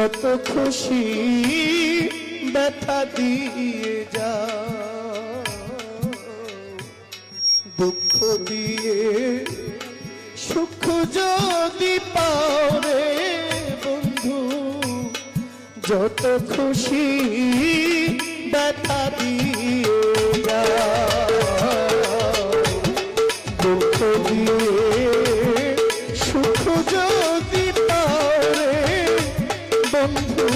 যত খুশি ব্যথা দিয়ে যা, দুঃখ দিয়ে সুখ যদি পাও রে বন্ধু, যত খুশি ব্যথা দিয়ে যা, দুঃখ দিয়ে সুখ যদি পাও রে বন্ধু,